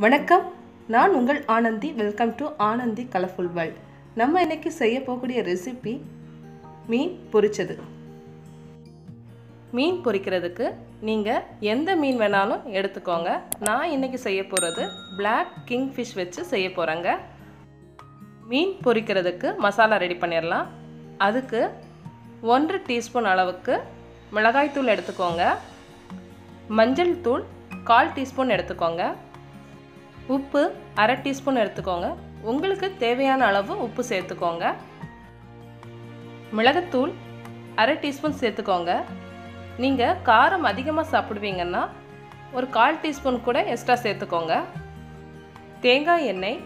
வணக்கம், நான் உங்கள் Anandhi. Welcome to Anandhi colourful world. நம்ம இன்னைக்கு செய்ய போகக்கூடிய ரெசிபி மீன் பொரிச்சது. மீன் பொரிக்கிறதுக்கு நீங்கள் எந்த மீன் வேணாலும் எடுத்துக்கோங்க. நான் இன்னைக்கு செய்ய போகிறது பிளாக் கிங் ஃபிஷ் வச்சு செய்ய போகிறேங்க. மீன் பொரிக்கிறதுக்கு மசாலா ரெடி பண்ணிடலாம். அதுக்கு 1 டீஸ்பூன் அளவுக்கு மிளகாய்த்தூள் எடுத்துக்கோங்க. மஞ்சள் தூள் 1/4 டீஸ்பூன் எடுத்துக்கோங்க. உப்பு 1/2 டீஸ்பூன் எடுத்துக்கோங்க. உங்களுக்கு தேவையான அளவு உப்பு சேர்த்துக்கோங்க. மிளகுத்தூள் 1/2 டீஸ்பூன் சேர்த்துக்கோங்க. நீங்கள் காரம் அதிகமாக சாப்பிடுவீங்கன்னா ஒரு 1/4 டீஸ்பூன் கூட எக்ஸ்ட்ரா சேர்த்துக்கோங்க. தேங்காய் எண்ணெய்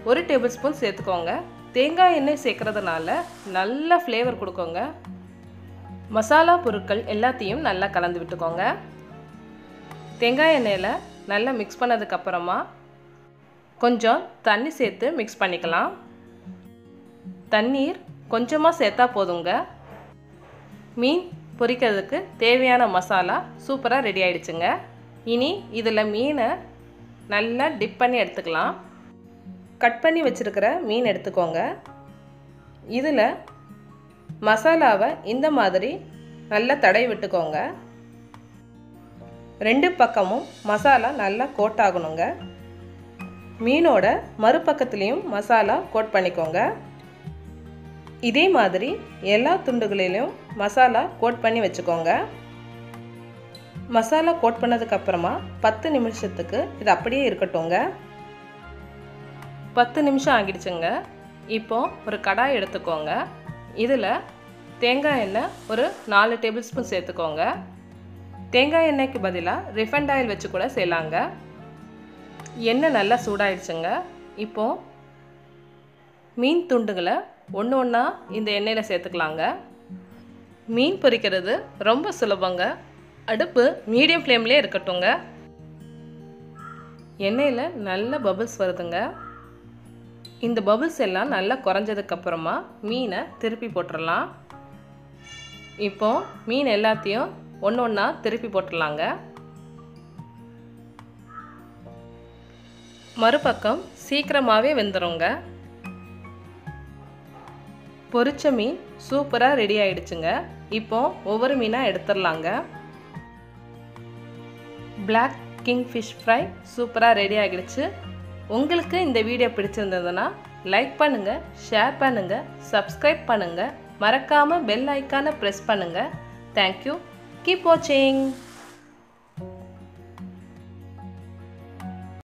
1 டேபிள் ஸ்பூன் சேர்த்துக்கோங்க. தேங்காய் எண்ணெய் சேர்க்குறதுனால நல்ல ஃப்ளேவர் கொடுக்குங்க. மசாலா பொருட்கள் எல்லாத்தையும் நல்லா கலந்து விட்டுக்கோங்க. தேங்காய் எண்ணெயில் நல்லா மிக்ஸ் பண்ணதுக்கப்புறமா கொஞ்சம் தண்ணி சேர்த்து மிக்ஸ் பண்ணிக்கலாம். தண்ணீர் கொஞ்சமாக சேர்த்தா போதுங்க. மீன் பொரிக்கிறதுக்கு தேவையான மசாலா சூப்பராக ரெடி ஆயிடுச்சுங்க. இனி இதில் மீனை நல்லா டிப் பண்ணி எடுத்துக்கலாம். கட் பண்ணி வச்சுருக்கிற மீன் எடுத்துக்கோங்க. இதில் மசாலாவை இந்த மாதிரி நல்லா தடவி விட்டுக்கோங்க. 2 பக்கமும் மசாலா நல்லா கோட் ஆகணுங்க. மீனோட மறுபக்கத்துலேயும் மசாலா கோட் பண்ணிக்கோங்க. இதே மாதிரி எல்லா துண்டுகளிலும் மசாலா கோட் பண்ணி வச்சுக்கோங்க. மசாலா கோட் பண்ணதுக்கப்புறமா 10 நிமிஷத்துக்கு இது அப்படியே இருக்கட்டும்ங்க. 10 நிமிஷம் ஆகிடுச்சுங்க. இப்போ ஒரு கடாய் எடுத்துக்கோங்க. இதில் தேங்காய் எண்ணெய் ஒரு 4 டேபிள் ஸ்பூன் சேர்த்துக்கோங்க. தேங்காய் எண்ணெய்க்கு பதிலாக ரிஃபைண்ட் ஆயில் வச்சு கூட செய்யலாங்க. எண்ணெய் நல்லா சூடாயிடுச்சுங்க. இப்போது மீன் துண்டுகளை ஒன்று ஒன்றா இந்த எண்ணெயில் சேர்த்துக்கலாங்க. மீன் பொரிக்கிறது ரொம்ப சுலபங்க. அடுப்பு மீடியம் ஃப்ளேம்லேயே இருக்கட்டுங்க. எண்ணெயில் நல்ல பபிள்ஸ் வருதுங்க. இந்த பபிள்ஸ் எல்லாம் நல்லா குறைஞ்சதுக்கப்புறமா மீனை திருப்பி போட்டுடலாம். இப்போது மீன் எல்லாத்தையும் ஒன்று ஒன்றா திருப்பி போட்டுடலாங்க. மறுபக்கம் சீக்கிரமாகவே வெந்துடுங்க. பொரிச்ச மீன் சூப்பராக ரெடி ஆயிடுச்சுங்க. இப்போ ஒவ்வொரு மீனாக எடுத்துடலாங்க. பிளாக் கிங் ஃபிஷ் ஃப்ரை சூப்பராக ரெடி ஆகிடுச்சு. உங்களுக்கு இந்த வீடியோ பிடிச்சிருந்ததுன்னா லைக் பண்ணுங்கள், ஷேர் பண்ணுங்கள், சப்ஸ்கிரைப் பண்ணுங்கள். மறக்காமல் பெல் ஐக்கானை ப்ரெஸ் பண்ணுங்கள். தேங்க்யூ. Keep watching.